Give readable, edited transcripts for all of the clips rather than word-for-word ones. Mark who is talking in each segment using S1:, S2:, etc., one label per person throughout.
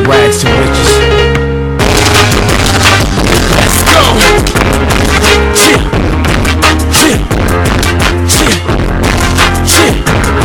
S1: rags to riches. Let's go! Yeah. Yeah. Yeah. Yeah.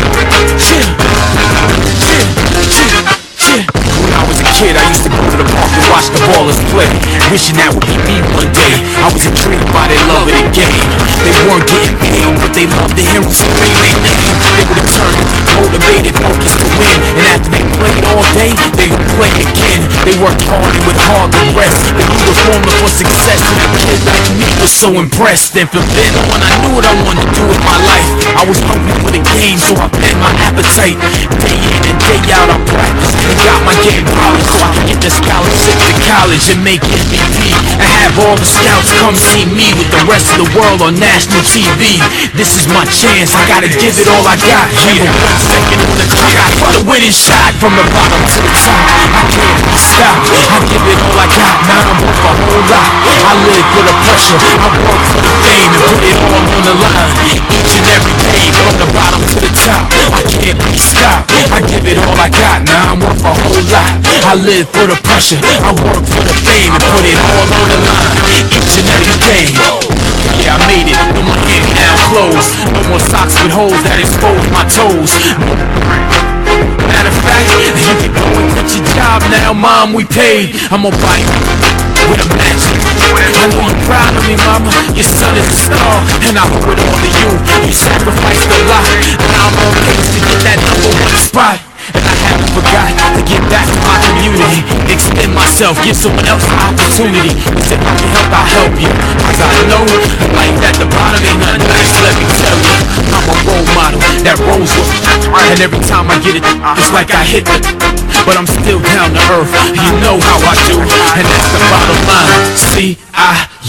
S1: Yeah. When I was a kid, I used to go to the park and watch the ballers play, wishing that would be me one day. I was intrigued by their love of the game. They weren't getting paid, but they loved the heroes who made their name. They were determined, motivated, focused to win. And after they played all day, they would play again. They worked hard and with hard to rest. They knew the formula for success, and a kid like me was so impressed. And from then on, I knew what I wanted to do with my life. I was hungry for the game, so I fed my appetite. Day in and day out, I practiced and got my game polished, so I could get the scholarship to college and make MVP. And have all the scouts come see me with the rest of the world on national TV. This is my chance, I gotta give it all I got. Number 1 second on the clock for the winning shot from the bottom to the top. I can't be stopped, I give it all I got. Now I'm worth a whole lot. I live for the pressure, I work for the fame and put it all on the line. Each and every day from the bottom to the top. I can't be stopped, I give it all I got. Now I'm worth a whole lot. I live for the pressure, I work for the fame and put it all on the line. Each and every day. Yeah, I made it, no more hand-down clothes, no more socks with holes that expose my toes. Matter of fact, you can go and quit your job now, Mom, we paid. I'm gonna buy you with a match. I know you're proud of me, Mama, your son is a star, and I owe it all to you. You sacrificed a lot, and I'm on pace to get that number 1 spot. And I haven't forgot to give back to my community, extend myself, give someone else an opportunity. Cause if I can help, I'll help you. Cause I know life at the bottom ain't nothing nice, let me tell you. I'm a role model that rolls with me, and every time I get it, it's like I hit it. But I'm still down to earth, you know how I do, and that's the bottom line. See,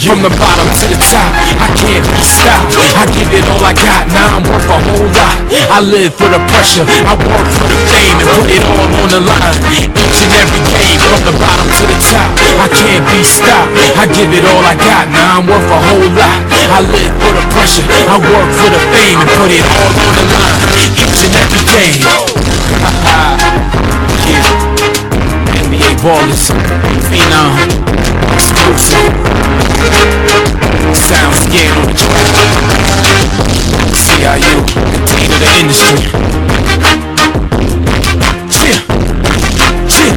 S1: from the bottom to the top, I can't be stopped. I give it all I got, now I'm worth a whole lot. I live for the pressure, I work for the fame and put it all on the line. Each and every day, from the bottom to the top, I can't be stopped. I give it all I got, now I'm worth a whole lot. I live for the pressure, I work for the fame and put it all on the line. Each and every day. Yeah, NBA ballers, phenom, exclusive. Sound scared on the track. CIU, the team of the industry. Yeah. Yeah.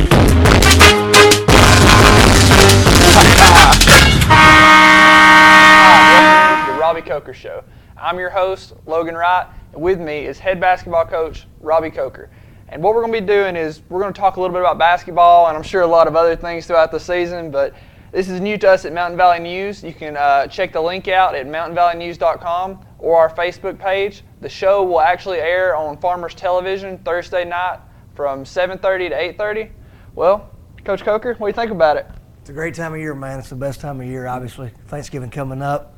S2: Welcome to the Robbie Coker Show. I'm your host, Logan Wright, and with me is head basketball coach, Robbie Coker. And what we're going to be doing is we're going to talk a little bit about basketball and I'm sure a lot of other things throughout the season, but this is new to us at Mountain Valley News. You can check the link out at mountainvalleynews.com or our Facebook page. The show will actually air on Farmers Television Thursday night from 7:30 to 8:30. Well, Coach Coker, what do you think about it?
S3: It's a great time of year, man. It's the best time of year, obviously. Thanksgiving coming up.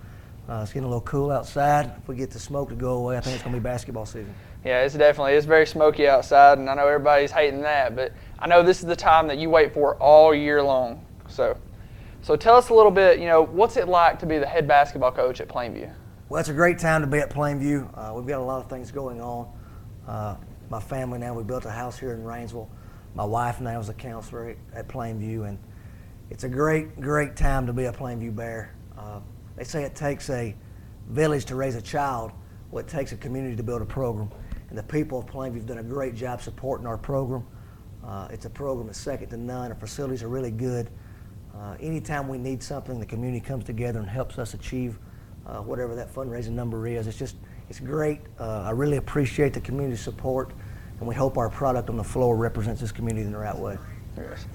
S3: It's getting a little cool outside. If we get the smoke to go away, I think it's going to be basketball season.
S2: Yeah, it's very smoky outside, and I know everybody's hating that, but I know this is the time that you wait for all year long. So tell us a little bit, what's it like to be the head basketball coach at Plainview?
S3: Well, it's a great time to be at Plainview. We've got a lot of things going on. My family now, we built a house here in Rainsville. My wife now is a counselor at Plainview, and it's a great, great time to be a Plainview Bear. They say it takes a village to raise a child. Well, it takes a community to build a program. And the people of Plainview have done a great job supporting our program. It's a program that's second to none. Our facilities are really good. Anytime we need something, the community comes together and helps us achieve whatever that fundraising number is. It's great. I really appreciate the community support, and we hope our product on the floor represents this community in the right way.
S2: Yes.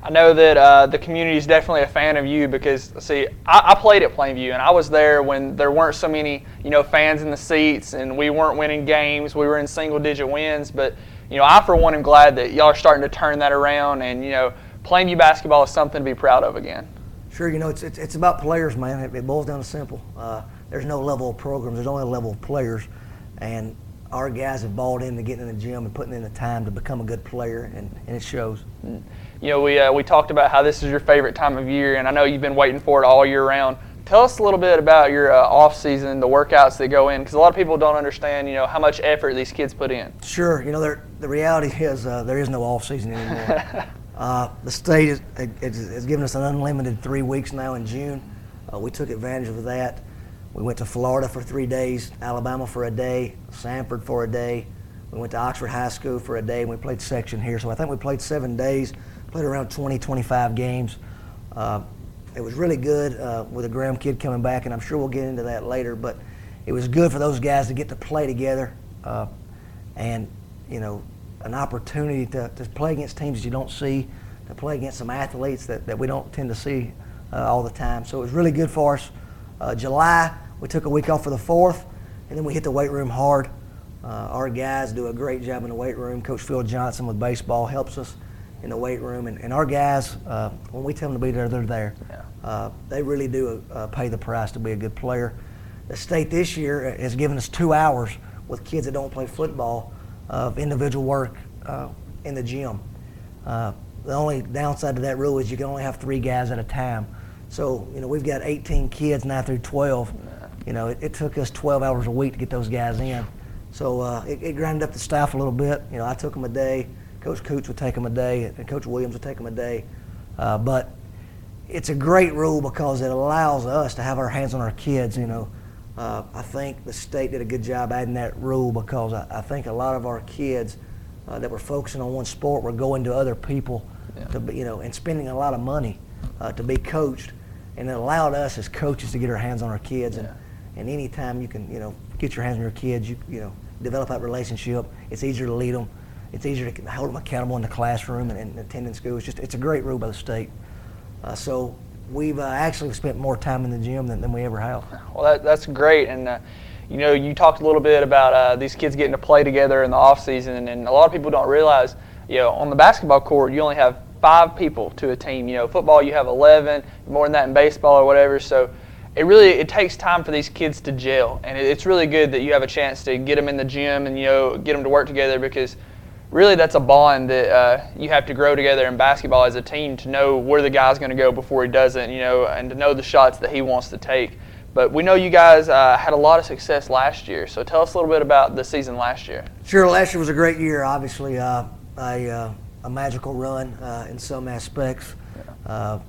S2: I know that the community is definitely a fan of you because, see, I played at Plainview, and I was there when there weren't so many, fans in the seats, and we weren't winning games. We were in single-digit wins, but, I, for one, am glad that y'all are starting to turn that around, and, Plainview basketball is something to be proud of again.
S3: Sure, it's about players, man. It boils down to simple. There's no level of programs. There's only a level of players, and our guys have bought into getting in the gym and putting in the time to become a good player, and it shows.
S2: We talked about how this is your favorite time of year, and I know you've been waiting for it all year round. Tell us a little bit about your off season, the workouts that go in, because a lot of people don't understand, how much effort these kids put in.
S3: Sure, the reality is there is no off season anymore. The state has given us an unlimited 3 weeks now in June. We took advantage of that. We went to Florida for 3 days, Alabama for a day, Sanford for a day. We went to Oxford High School for a day, and we played section here. So I think we played 7 days, played around 20, 25 games. It was really good with a Graham kid coming back, and I'm sure we'll get into that later. But it was good for those guys to get to play together and, you know, an opportunity to play against teams that you don't see, to play against some athletes that we don't tend to see all the time. So it was really good for us. July, we took a week off for the 4th, and then we hit the weight room hard. Our guys do a great job in the weight room. Coach Phil Johnson with baseball helps us in the weight room. And our guys, when we tell them to be there, they're there. Yeah. They really do pay the price to be a good player. The state this year has given us 2 hours with kids that don't play football of individual work in the gym. The only downside to that rule is you can only have 3 guys at a time. So, you know, we've got 18 kids now through 12. You know, it took us 12 hours a week to get those guys in. So it grinded up the staff a little bit. You know, I took them a day. Coach Coots would take them a day, and Coach Williams would take them a day. But it's a great rule because it allows us to have our hands on our kids, you know. I think the state did a good job adding that rule because I think a lot of our kids that were focusing on one sport were going to other people, to be, you know, and spending a lot of money to be coached, and it allowed us as coaches to get our hands on our kids. And anytime you can, you know, get your hands on your kids, you know, develop that relationship. It's easier to lead them. It's easier to hold them accountable in the classroom and attending school. It's a great rule by the state. So we've actually spent more time in the gym than we ever have.
S2: Well, that's great. And, you know, you talked a little bit about these kids getting to play together in the off season, and a lot of people don't realize, you know, on the basketball court, you only have 5 people to a team. You know, football, you have 11, more than that in baseball or whatever. So it takes time for these kids to gel, and it's really good that you have a chance to get them in the gym and, you know, get them to work together, because really that's a bond that you have to grow together in basketball as a team, to know where the guy's going to go before he doesn't, you know, and to know the shots that he wants to take. But we know you guys had a lot of success last year, so tell us a little bit about the season last year.
S3: Sure, last year was a great year, obviously, a magical run in some aspects.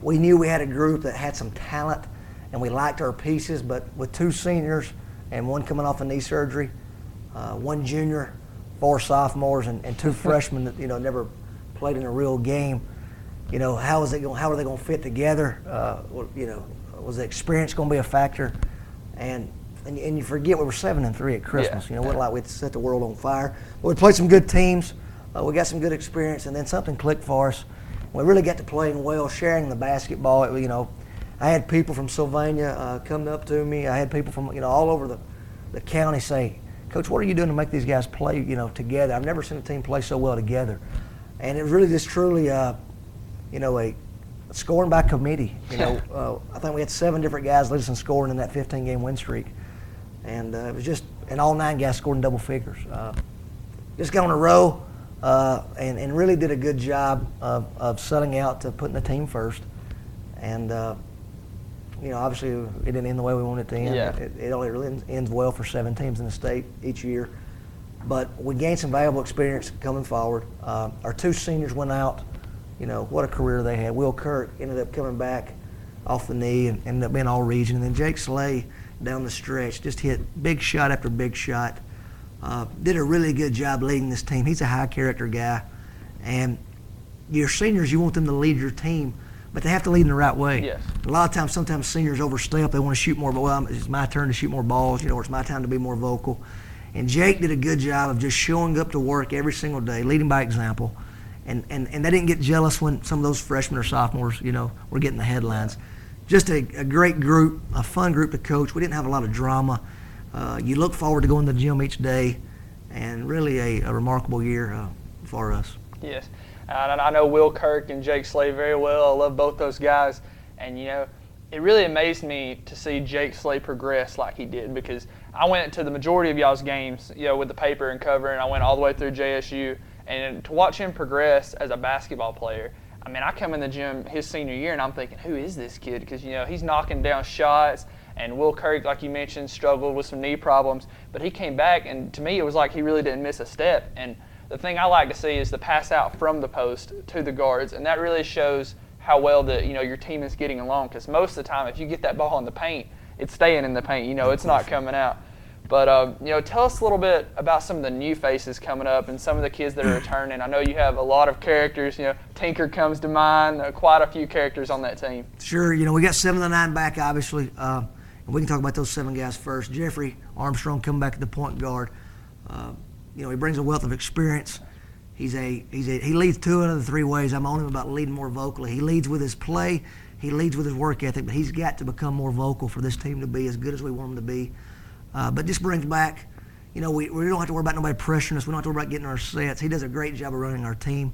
S3: We knew we had a group that had some talent, and we liked our pieces, but with 2 seniors and 1 coming off a knee surgery, 1 junior, 4 sophomores, and 2 freshmen that, you know, never played in a real game, you know, how are they going to fit together? You know, was the experience going to be a factor? And you forget we were 7-3 at Christmas. You know, wasn't like we'd set the world on fire. But we played some good teams. We got some good experience, and then something clicked for us. We really got to playing well, sharing the basketball. You know, I had people from Sylvania coming up to me. I had people from, you know, all over the county say, "Coach, what are you doing to make these guys play, you know, together? I've never seen a team play so well together." And it really just truly, you know, a scoring by committee. You know, I think we had 7 different guys lead us in scoring in that 15-game win streak, and it was just, and all 9 guys scored in double figures. Just got on a row, and really did a good job of setting out to putting the team first. And you know, obviously it didn't end the way we wanted it to end.
S2: Yeah.
S3: It only really ends well for 7 teams in the state each year. But we gained some valuable experience coming forward. Our 2 seniors went out. You know, what a career they had. Will Kirk ended up coming back off the knee and ended up being all region. And then Jake Slay down the stretch just hit big shot after big shot. Did a really good job leading this team. He's a high character guy. And your seniors, you want them to lead your team, but they have to lead in the right way.
S2: Yes.
S3: A lot of times, sometimes seniors overstep. They want to shoot more, but well, it's my turn to shoot more balls, you know, or it's my time to be more vocal. And Jake did a good job of just showing up to work every single day, leading by example. And they didn't get jealous when some of those freshmen or sophomores, you know, were getting the headlines. Just a great group, a fun group to coach. We didn't have a lot of drama. You look forward to going to the gym each day, and really a remarkable year for us.
S2: Yes. And I know Will Kirk and Jake Slay very well. I love both those guys. And, you know, it really amazed me to see Jake Slay progress like he did, because I went to the majority of y'all's games, you know, with the paper and cover, and I went all the way through JSU. And to watch him progress as a basketball player, I mean, I come in the gym his senior year, and I'm thinking, who is this kid? Because, you know, he's knocking down shots. And Will Kirk, like you mentioned, struggled with some knee problems. But he came back, and to me, it was like he really didn't miss a step. And the thing I like to see is the pass out from the post to the guards, and that really shows how well your team is getting along. Because most of the time, if you get that ball in the paint, it's staying in the paint. It's not coming out. But tell us a little bit about some of the new faces coming up and some of the kids that are returning. I know you have a lot of characters. Tinker comes to mind. Quite a few characters on that team.
S3: Sure. We got 7 of the 9 back, obviously. And we can talk about those 7 guys first. Jeffrey Armstrong coming back at the point guard. He brings a wealth of experience. He leads 2 out of the 3 ways. I'm on him about leading more vocally. He leads with his play. He leads with his work ethic. But he's got to become more vocal for this team to be as good as we want them to be. But just brings back, we don't have to worry about nobody pressuring us. We don't have to worry about getting our sets. He does a great job of running our team.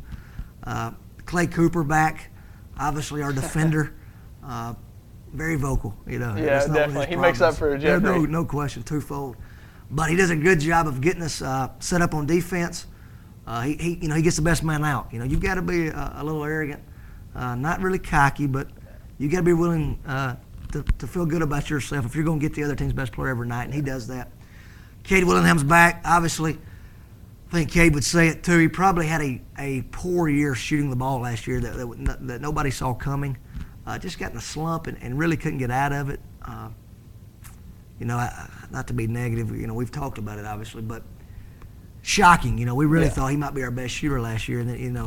S3: Clay Cooper back, obviously our defender, very vocal.
S2: Yeah, definitely. He makes up for Jeffrey.
S3: No question, twofold. But he does a good job of getting us set up on defense. He gets the best man out. You've got to be a little arrogant, not really cocky, but you got to be willing to feel good about yourself if you're going to get the other team's best player every night, and he does that. Cade Willingham's back. Obviously, I think Cade would say it too. He probably had a poor year shooting the ball last year that nobody saw coming. Just got in a slump and really couldn't get out of it. Not to be negative, we've talked about it obviously, but shocking. We really thought he might be our best shooter last year, and then,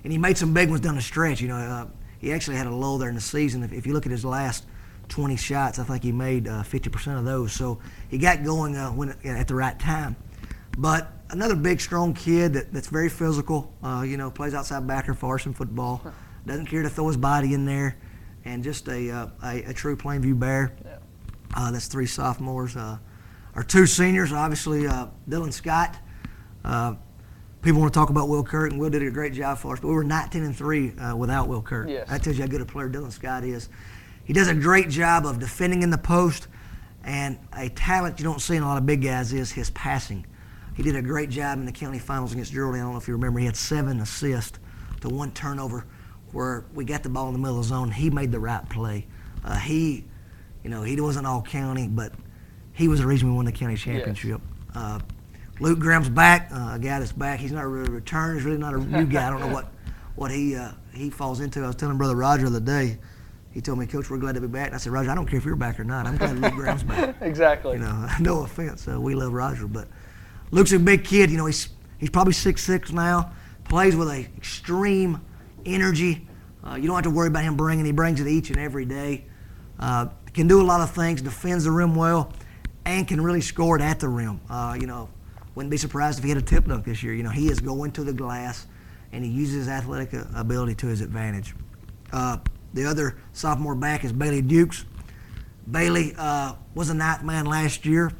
S3: and he made some big ones down the stretch. He actually had a lull there in the season. If you look at his last 20 shots, I think he made 50% of those. So he got going at the right time. But another big, strong kid that's very physical, plays outside backer for us in football, doesn't care to throw his body in there, and just a true Plainview Bear. Yeah. That's 3 sophomores. Our 2 seniors, obviously, Dylan Scott. People want to talk about Will Kirk, and Will did a great job for us, but we were 19-3 without Will Kirk.
S2: Yes.
S3: That tells you how good a player Dylan Scott is. He does a great job of defending in the post, and a talent you don't see in a lot of big guys is his passing. He did a great job in the county finals against Geraldine. I don't know if you remember. He had 7 assists to 1 turnover where we got the ball in the middle of the zone. He made the right play. He wasn't all county, but he was the reason we won the county championship. Yes. Luke Graham's back, a guy that's back. He's not really a returner. He's really not a new guy. I don't know what he falls into. I was telling Brother Roger the other day. He told me, Coach, we're glad to be back. And I said, Roger, I don't care if you're back or not. I'm glad Luke Graham's back.
S2: Exactly.
S3: No offense. We love Roger, but Luke's a big kid. He's probably 6'6" now. Plays with a extreme energy. You don't have to worry about him bringing. He brings it each and every day. Can do a lot of things. Defends the rim well, and can really score it at the rim. Wouldn't be surprised if he had a tip dunk this year. He is going to the glass, and he uses his athletic ability to his advantage. The other sophomore back is Bailey Dukes. Bailey was a 9th man last year.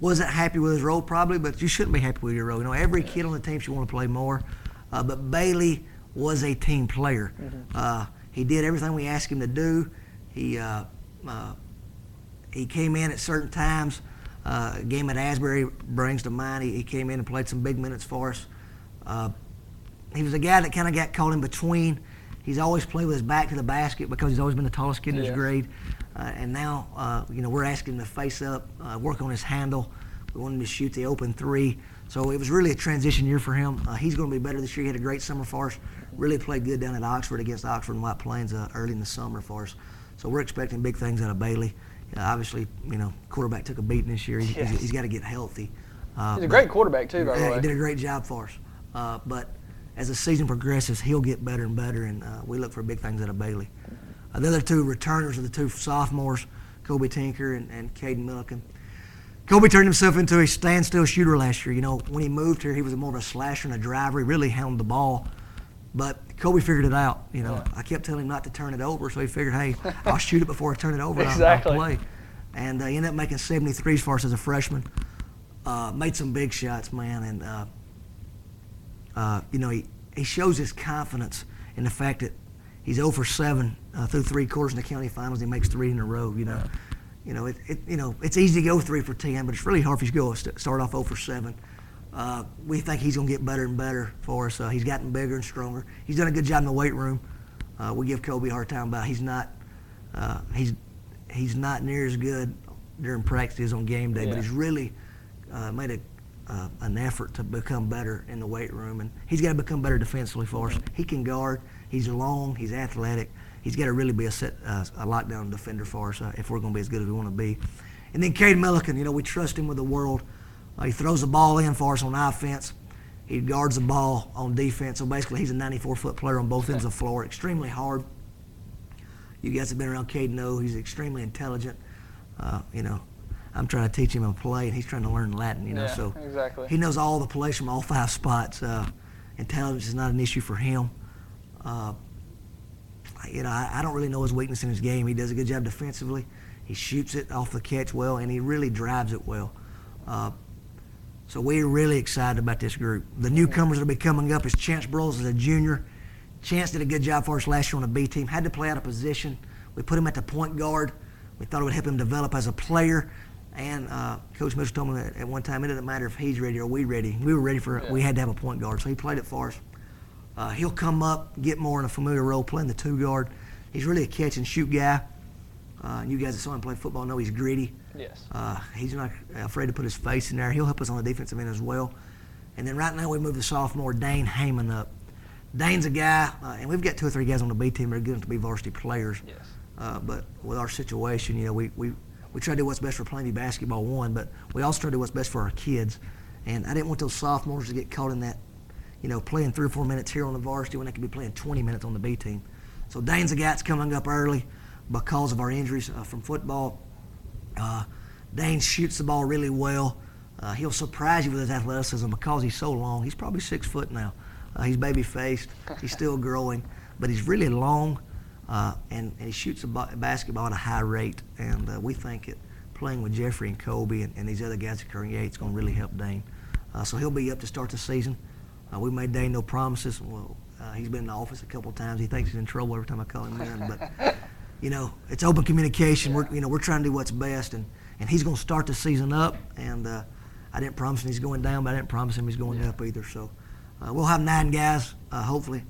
S3: Wasn't happy with his role probably, but you shouldn't be happy with your role. Every kid on the team should want to play more. But Bailey was a team player. Mm-hmm. He did everything we asked him to do. He came in at certain times. A game at Asbury brings to mind. He came in and played some big minutes for us. He was a guy that kind of got caught in between. He's always played with his back to the basket because he's always been the tallest kid in his grade. And now, we're asking him to face up, work on his handle. We want him to shoot the open 3. So it was really a transition year for him. He's going to be better this year. He had a great summer for us. Really played good down at Oxford against Oxford and White Plains early in the summer for us. So we're expecting big things out of Bailey. Obviously, quarterback took a beating this year. He's got to get healthy.
S2: He's a great quarterback too, by the way.
S3: He did a great job for us. But as the season progresses, he'll get better and better, and we look for big things out of Bailey. The other 2 returners are the 2 sophomores, Kobe Tinker and Caden Milliken. Kobe turned himself into a standstill shooter last year. When he moved here, he was more of a slasher and a driver. He really handled the ball. But Kobe figured it out. I kept telling him not to turn it over, so he figured, hey, I'll shoot it before I turn it over.
S2: Exactly.
S3: I'll play. And he ended up making 73s for us as a freshman. Made some big shots, man. And, he shows his confidence in the fact that he's 0 for 7 through 3 quarters in the county finals. He makes 3 in a row. It's easy to go 3 for 10, but it's really hard if you go start off 0 for 7. We think he's going to get better and better for us. He's gotten bigger and stronger. He's done a good job in the weight room. We give Kobe a hard time about he's not near as good during practice as on game day, but he's really made an effort to become better in the weight room, and he's got to become better defensively for us. He can guard. He's long. He's athletic. He's got to really be a lockdown defender for us if we're going to be as good as we want to be. And then Cade Milliken, we trust him with the world. He throws the ball in for us on offense. He guards the ball on defense. So basically, he's a 94-foot player on both ends of the floor. Extremely hard. You guys have been around Cade know he's extremely intelligent. I'm trying to teach him a play, and he's trying to learn Latin, so
S2: exactly.
S3: He knows all the plays from all 5 spots. Intelligence is not an issue for him. I don't really know his weakness in his game. He does a good job defensively. He shoots it off the catch well, and he really drives it well. So we're really excited about this group. The newcomers that will be coming up is Chance Broyles as a junior. Chance did a good job for us last year on the B team. Had to play out of position. We put him at the point guard. We thought it would help him develop as a player. And Coach Mitchell told me that at one time, it doesn't matter if he's ready or we're ready. We were ready for it. We had to have a point guard, so he played it for us. He'll come up, get more in a familiar role, playing the 2 guard. He's really a catch and shoot guy. You guys that saw him play football know he's gritty.
S2: Yes.
S3: He's not afraid to put his face in there. He'll help us on the defensive end as well. And then right now we move the sophomore Dane Heyman up. Dane's a guy, and we've got 2 or 3 guys on the B team that are good enough to be varsity players.
S2: Yes.
S3: But with our situation, we try to do what's best for Plainview basketball, one, but we also try to do what's best for our kids. And I didn't want those sophomores to get caught in that, playing 3 or 4 minutes here on the varsity when they could be playing 20 minutes on the B team. So Dane's a guy that's coming up early because of our injuries from football. Dane shoots the ball really well. He'll surprise you with his athleticism because he's so long. He's probably 6 foot now. He's baby-faced. He's still growing, but he's really long. And he shoots the basketball at a high rate, and we think that playing with Jeffrey and Kobe and these other guys at Create is going to really help Dane. So he'll be up to start the season. We made Dane no promises. Well, he's been in the office a couple of times. He thinks he's in trouble every time I call him in, but it's open communication. We're trying to do what's best, and he's going to start the season up. And I didn't promise him he's going down, but I didn't promise him he's going up either. So we'll have 9 guys, hopefully.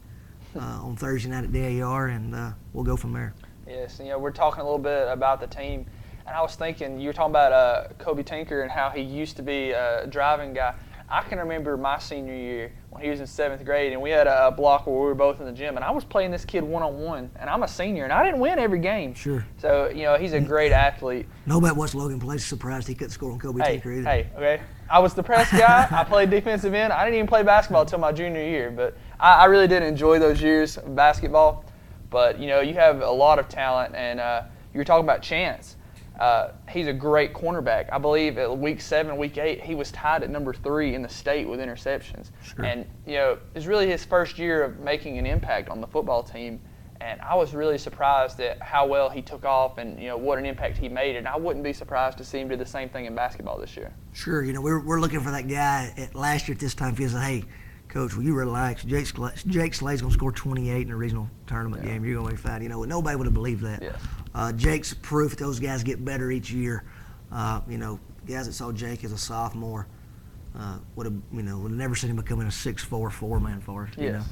S3: On Thursday night at DAR, and we'll go from there.
S2: Yes, we're talking a little bit about the team, and I was thinking, you were talking about Kobe Tinker and how he used to be a driving guy. I can remember my senior year when he was in 7th grade, and we had a block where we were both in the gym, and I was playing this kid one-on-one, and I'm a senior, and I didn't win every game.
S3: Sure.
S2: So, he's a great athlete.
S3: Nobody watched Logan play, surprised he couldn't score on Kobe Tinker either.
S2: Okay. I was the press guy. I played defensive end. I didn't even play basketball until my junior year, but I really did enjoy those years of basketball. But, you have a lot of talent, and you were talking about Chance. He's a great cornerback. I believe at week 7, week 8, he was tied at number 3 in the state with interceptions.
S3: Sure.
S2: And, it's really his first year of making an impact on the football team. And I was really surprised at how well he took off and, what an impact he made. And I wouldn't be surprised to see him do the same thing in basketball this year.
S3: Sure. We're looking for that guy last year at this time. If he said, hey, Coach, will you relax? Jake Slade's going to score 28 in a regional tournament game. You're going to be fine. Nobody would have believed that.
S2: Yes.
S3: Jake's proof that those guys get better each year. Guys that saw Jake as a sophomore would have never seen him becoming a 6'4", 4-man for us.
S2: Yes.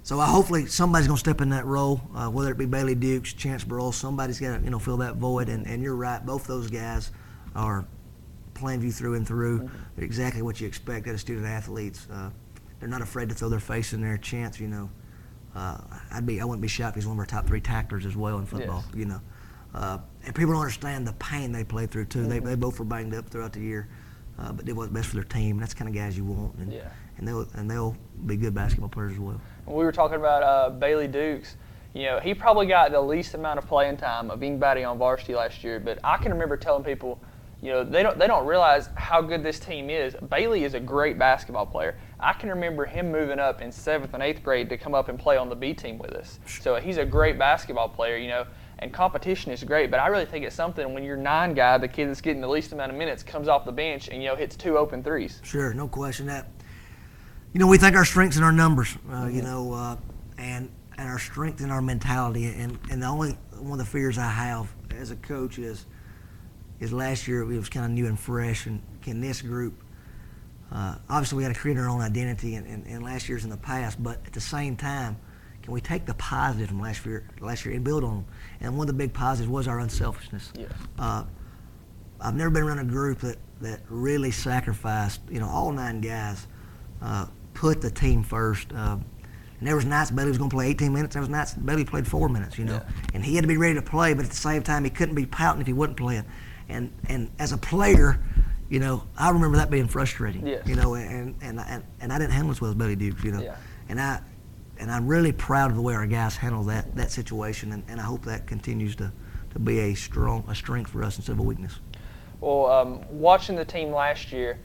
S3: So hopefully somebody's going to step in that role, whether it be Bailey Dukes, Chance Broyles, somebody's got to fill that void. And you're right, both those guys are Plainview through and through.
S2: Mm-hmm.
S3: They're exactly what you expect out of student athletes. They're not afraid to throw their face in there. Chance, I wouldn't be shocked if he's one of our top 3 tacklers as well in football.
S2: Yes.
S3: And people don't understand the pain they play through too. They both were banged up throughout the year, but did what's best for their team. That's the kind of guys you want, and they'll be good basketball players as well.
S2: We were talking about Bailey Dukes. He probably got the least amount of playing time of anybody on varsity last year, but I can remember telling people, they don't realize how good this team is. Bailey is a great basketball player. I can remember him moving up in 7th and 8th grade to come up and play on the B team with us. So he's a great basketball player, and competition is great, but I really think it's something when your 9 guy, the kid that's getting the least amount of minutes, comes off the bench and, hits 2 open threes.
S3: Sure, no question that. We think our strengths in our numbers, and our strength in our mentality. And the only one of the fears I have as a coach is last year it was kind of new and fresh, and can this group, obviously we got to create our own identity, and last year's in the past, but at the same time, can we take the positive from last year and build on them? And one of the big positives was our unselfishness.
S2: Yes.
S3: I've never been around a group that really sacrificed, all 9 guys, put the team first. And there was nights Bailey was going to play 18 minutes. There was nights Bailey played 4 minutes,
S2: Yeah.
S3: And he had to be ready to play, but at the same time, he couldn't be pouting if he wasn't playing. And as a player, I remember that being frustrating.
S2: Yes.
S3: And I didn't handle as well as Bailey Dukes,
S2: Yeah.
S3: And I'm really proud of the way our guys handled that situation, and I hope that continues to be a strength for us instead of a weakness.
S2: Well, watching the team last year,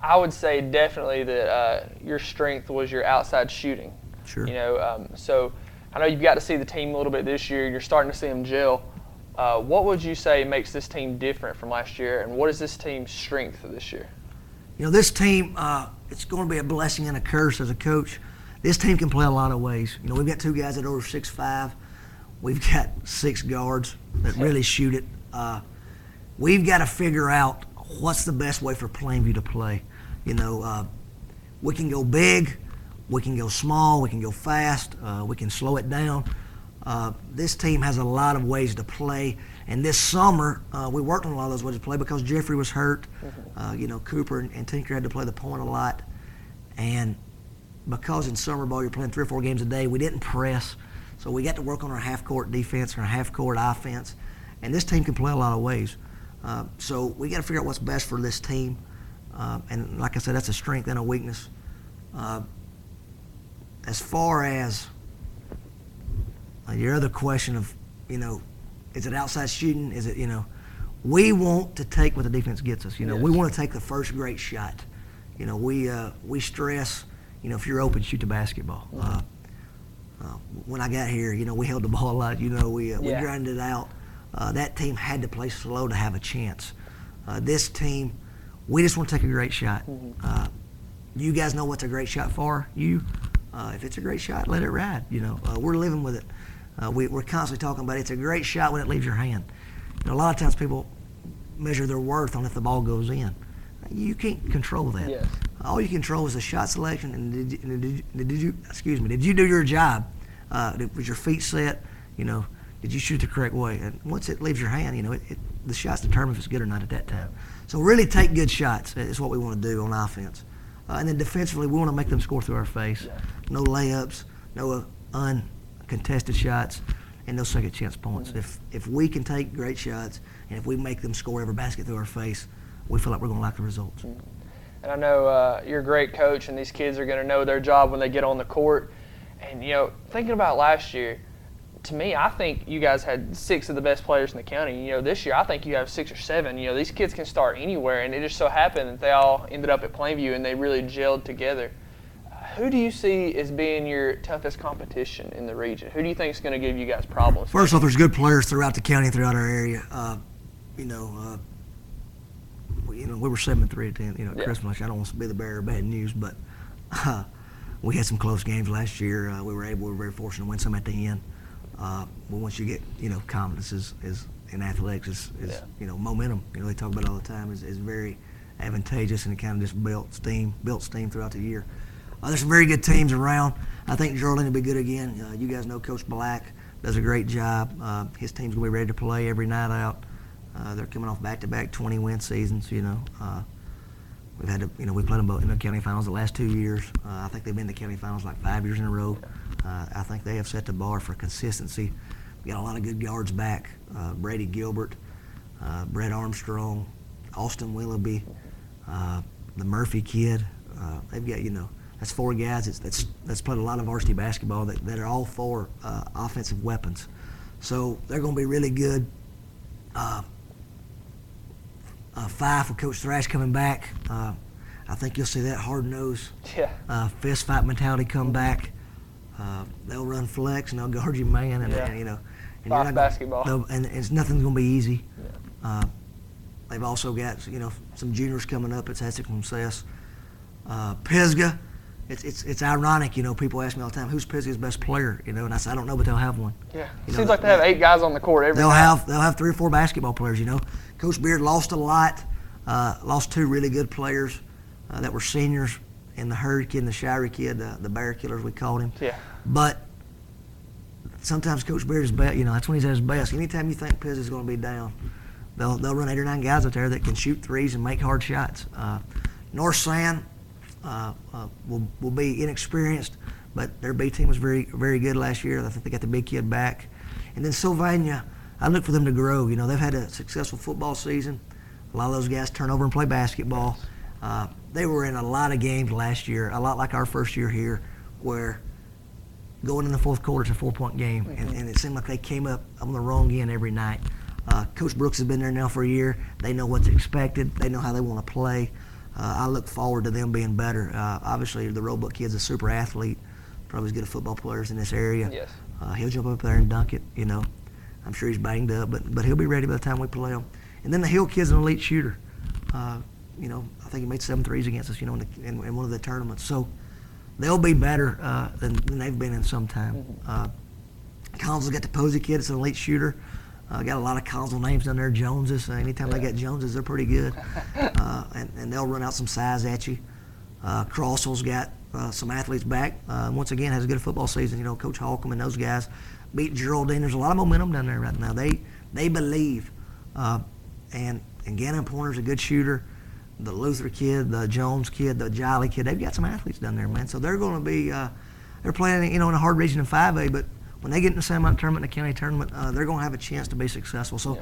S2: I would say definitely that your strength was your outside shooting.
S3: Sure.
S2: So I know you've got to see the team a little bit this year. You're starting to see them gel. What would you say makes this team different from last year, and what is this team's strength this year?
S3: This team, it's going to be a blessing and a curse as a coach. This team can play a lot of ways. We've got 2 guys that are over 6'5". We've got 6 guards that really shoot it. We've got to figure out what's the best way for Plainview to play. We can go big, we can go small, we can go fast, we can slow it down. This team has a lot of ways to play, and this summer we worked on a lot of those ways to play because Jeffrey was hurt. Cooper and Tinker had to play the point a lot, and because in summer ball you're playing 3 or 4 games a day, we didn't press, so we got to work on our half-court defense and our half-court offense, and this team can play a lot of ways. So we got to figure out what's best for this team, and like I said, that's a strength and a weakness. As far as your other question of, is it outside shooting? Is it, we want to take what the defense gets us.
S2: Yes.
S3: We want to take the first great shot. We stress, if you're open, shoot the basketball. When I got here, we held the ball a lot. We grinded it out. That team had to play slow to have a chance. This team, we just want to take a great shot. You guys know what's a great shot for you. If it's a great shot, let it ride. We're living with it. We're constantly talking about it's a great shot when it leaves your hand. A lot of times people measure their worth on if the ball goes in. You can't control that.
S2: Yes.
S3: All you control is the shot selection. And did you do your job? Was your feet set? Did you shoot the correct way? And once it leaves your hand, the shot's determined if it's good or not at that time. So really take good shots is what we want to do on offense. And then defensively, we want to make them score through our face.
S2: Yeah.
S3: No layups, no uncontested shots, and no second chance points. If we can take great shots and if we make them score every basket through our face, we feel like we're going to like the results.
S2: And I know you're a great coach, and these kids are going to know their job when they get on the court. And, thinking about last year, to me, I think you guys had 6 of the best players in the county. This year, I think you have 6 or 7. These kids can start anywhere, and it just so happened that they all ended up at Plainview, and they really gelled together. Who do you see as being your toughest competition in the region? Who do you think is going to give you guys problems?
S3: First off, there's good players throughout the county and throughout our area. We were 7-3 at the end,
S2: Yeah.
S3: Christmas. I don't want to be the bearer of bad news, but we had some close games last year. We were very fortunate to win some at the end. But once you get, confidence is in athletics is momentum. They talk about it all the time is very advantageous, and it kind of just built steam throughout the year. There's some very good teams around. I think Geraldine will be good again. You guys know Coach Black does a great job. His team's gonna be ready to play every night out. They're coming off back-to-back 20-win seasons. We've had to, we played them both in the county finals the last 2 years. I think they've been in the county finals like 5 years in a row. I think they have set the bar for consistency. We got a lot of good guards back. Brady Gilbert, Brett Armstrong, Austin Willoughby, the Murphy kid. They've got, that's 4 guys that's played a lot of varsity basketball that are all 4 offensive weapons. So they're going to be really good. 5 for Coach Thrash coming back. I think you'll see that hard-nosed, fist-fight mentality come back. They'll run flex and they'll guard you man, and
S2: Soft basketball.
S3: And nothing's going to be easy.
S2: Yeah.
S3: They've also got some juniors coming up. It's Essex and Cess. Pisgah. It's ironic, people ask me all the time, who's Pisgah's best player? And I say I don't know, but they'll have one.
S2: Yeah. Seems like they have 8 guys on the court every night.
S3: They'll have 3 or 4 basketball players. Coach Beard lost a lot. Lost 2 really good players that were seniors, and the Herd kid and the Shirey kid, the Bear Killers we called him.
S2: Yeah.
S3: But sometimes Coach Beard is best. That's when he's at his best. Anytime you think Pisgah's going to be down, they'll run 8 or 9 guys out there that can shoot threes and make hard shots. North San will be inexperienced, but their B team was very, very good last year. I think they got the big kid back. And then Sylvania, I look for them to grow. You know, they've had a successful football season. A lot of those guys turn over and play basketball. They were in a lot of games last year, a lot like our first year here, where going in the fourth quarter, it's a 4-point game, and it seemed like they came up on the wrong end every night. Coach Brooks has been there now for a year. They know what's expected. They know how they want to play. I look forward to them being better. Obviously, the Roebuck kid's a super athlete, probably as good a football players in this area.
S2: Yes.
S3: He'll jump up there and dunk it, you know. I'm sure he's banged up, but he'll be ready by the time we play him. And then the Hill kid's an elite shooter. You know, I think he made 7 threes against us, you know, in one of the tournaments. So they'll be better than they've been in some time. Collinsville's got the Posey kid. It's an elite shooter. Got a lot of Collinsville names down there. Joneses. Anytime they got Joneses, they're pretty good. And they'll run out some size at you. Crossville's got some athletes back. Once again, has a good football season. You know, Coach Holcomb and those guys beat Geraldine. There's a lot of momentum down there right now. They believe. And Gannon Pointer's a good shooter. The Luther kid, the Jones kid, the Jolly kid, they've got some athletes down there, man. So they're going to be, they're playing, you know, in a hard region in 5A, but when they get in the San Mountain tournament, the county tournament, they're going to have a chance to be successful. So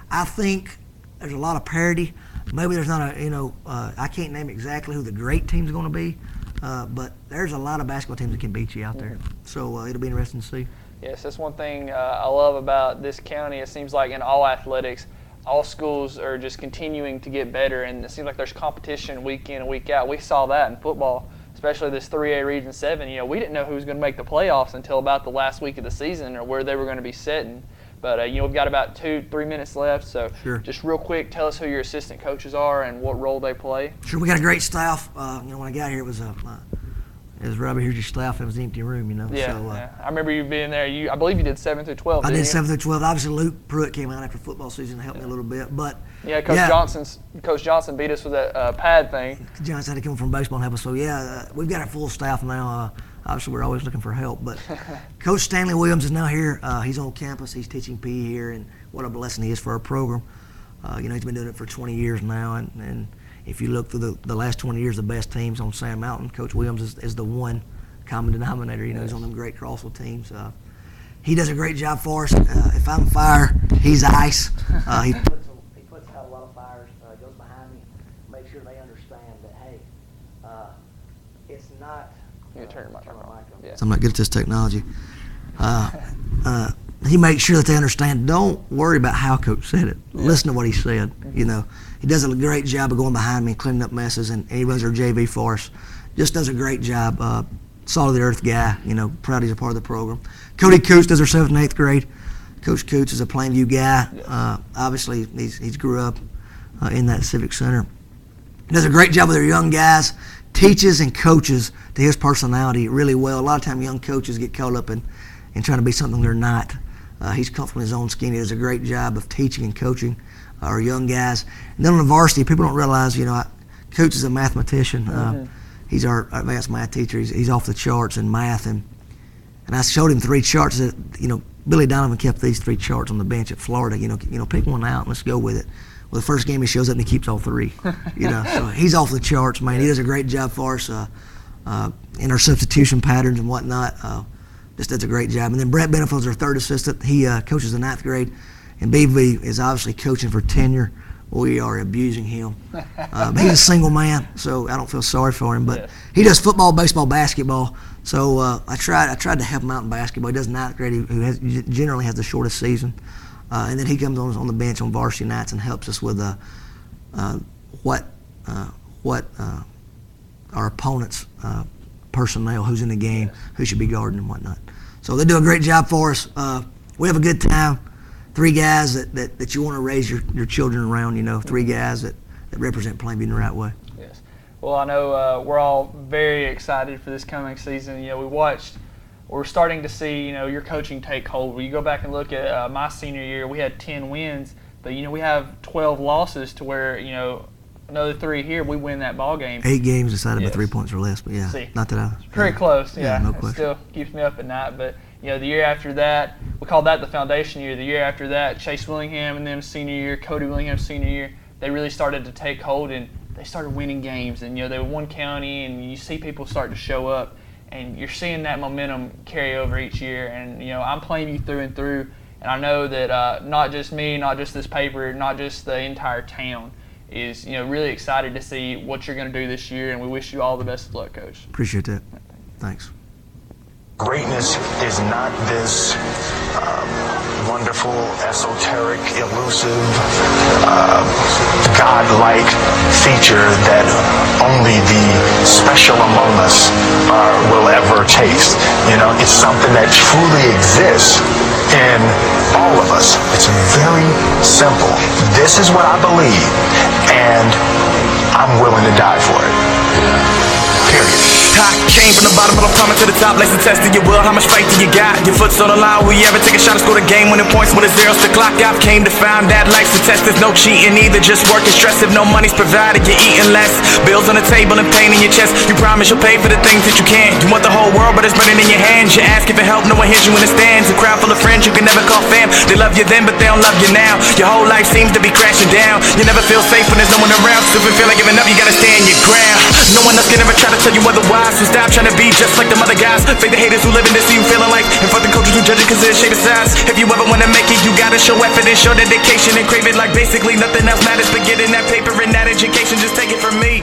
S3: I think there's a lot of parity. Maybe there's not a, you know, I can't name exactly who the great team's going to be, but there's a lot of basketball teams that can beat you out there. So it'll be interesting to see.
S2: Yes, that's one thing I love about this county. It seems like in all athletics, all schools are just continuing to get better, and it seems like there's competition week in and week out. We saw that in football, especially this 3A Region 7. You know, we didn't know who was going to make the playoffs until about the last week of the season or where they were going to be sitting. But, you know, we've got about 2-3 minutes left, so just real quick, tell us who your assistant coaches are and what role they play.
S3: Sure, we got a great staff. You know, when I got here, it was Robbie, here's your staff. It was an empty room, you know.
S2: Yeah,
S3: so,
S2: I remember you being there. I believe you did 7 through 12.
S3: I did 7 through 12. Obviously, Luke Pruitt came out after football season to help me a little bit, but
S2: yeah, Coach Johnson beat us with that pad thing.
S3: Johnson had to come from baseball and help us. So yeah, we've got a full staff now. Obviously, we're always looking for help, but Coach Stanley Williams is now here. He's on campus. He's teaching PE here, and what a blessing he is for our program. You know, he's been doing it for 20 years now, and if you look through the last 20 years, the best teams on Sand Mountain, Coach Williams is the one common denominator. You know, he's on them great Crossville teams. He does a great job for us. If I'm fire, he's ice. He puts out a lot of fires. Goes behind me, make sure they understand that hey, it's not.
S2: You turn your mic on. Yeah.
S3: So I'm not good at this technology. He makes sure that they understand. Don't worry about how Coach said it. Yeah. Listen to what he said. You know, he does a great job of going behind me and cleaning up messes, and he runs our JV for us. Just does a great job. Solid of the earth guy, you know, proud he's a part of the program. Cody Coots does our 7th and 8th grade. Coach Coots is a Plainview guy. Obviously, he's grew up in that Civic Center. He does a great job with our young guys, teaches and coaches to his personality really well. A lot of times young coaches get caught up in trying to be something they're not. He's comfortable in his own skin. He does a great job of teaching and coaching our young guys. And then on the varsity, people don't realize, you know, Coots is a mathematician. He's our advanced math teacher. He's off the charts in math, and I showed him 3 charts that, you know, Billy Donovan kept these 3 charts on the bench at Florida. You know, pick one out and let's go with it. Well, the first game he shows up and he keeps all 3. You know, so he's off the charts, man. He does a great job for us in our substitution patterns and whatnot. Just does a great job. And then Brett Benefield's our 3rd assistant. He coaches the 9th grade, and BV is obviously coaching for tenure. We are abusing him. He's a single man, so I don't feel sorry for him. But he does football, baseball, basketball. So I tried to help him out in basketball. He does 9th grade, who generally has the shortest season. And then he comes on the bench on varsity nights and helps us with what our opponents' personnel, who's in the game, who should be guarding and whatnot. So they do a great job for us. We have a good time. 3 guys that you want to raise your children around, you know, 3 guys that represent Plainview in the right way.
S2: Yes. Well, I know we're all very excited for this coming season. You know, we're starting to see, you know, your coaching take hold. When you go back and look at my senior year, we had 10 wins, but, you know, we have 12 losses to where, you know, another 3 here, we win that ball game.
S3: 8 games decided by 3 points or less, but yeah, not that I.
S2: Pretty close, yeah.
S3: No
S2: it
S3: question.
S2: still keeps me up at night, but, you know, the year after that, we call that the foundation year. The year after that, Chase Willingham and them senior year, Cody Willingham senior year, they really started to take hold and they started winning games. And they were one county, and you see people start to show up, and you're seeing that momentum carry over each year. And I'm Plainview through and through, and I know that not just me, not just this paper, not just the entire town is really excited to see what you're going to do this year, and we wish you all the best of luck, Coach.
S3: Appreciate that. Thanks.
S4: Greatness is not this wonderful, esoteric, elusive, godlike feature that only the special among us will ever taste. It's something that truly exists in all of us. It's very simple. This is what I believe, and I'm willing to die for it. Period.
S1: I came from the bottom, but I'm coming to the top. Lacing testing your will, how much faith do you got? Your foot's on the line, will you ever take a shot and score the game? Winning points when it's zeros to clock. I've came to find that life's a test, there's no cheating either. Just work and stress, if no money's provided, you're eating less. Bills on the table and pain in your chest. You promise you'll pay for the things that you can't. You want the whole world, but it's burning in your hands. You ask for help, no one hears you in the stands. A crowd full of friends you can never call fam. They love you then, but they don't love you now. Your whole life seems to be crashing down. You never feel safe when there's no one around. So if you feel like giving up, you gotta stand your ground. No one else can ever try to tell you otherwise. So stop trying to be just like them other guys. Fake the haters who live in this, see you feeling like. And fuck the coaches who judge it cause of their shape and size. If you ever wanna make it, you gotta show effort and show dedication and crave it like basically nothing else matters. But getting that paper and that education, just take it from me.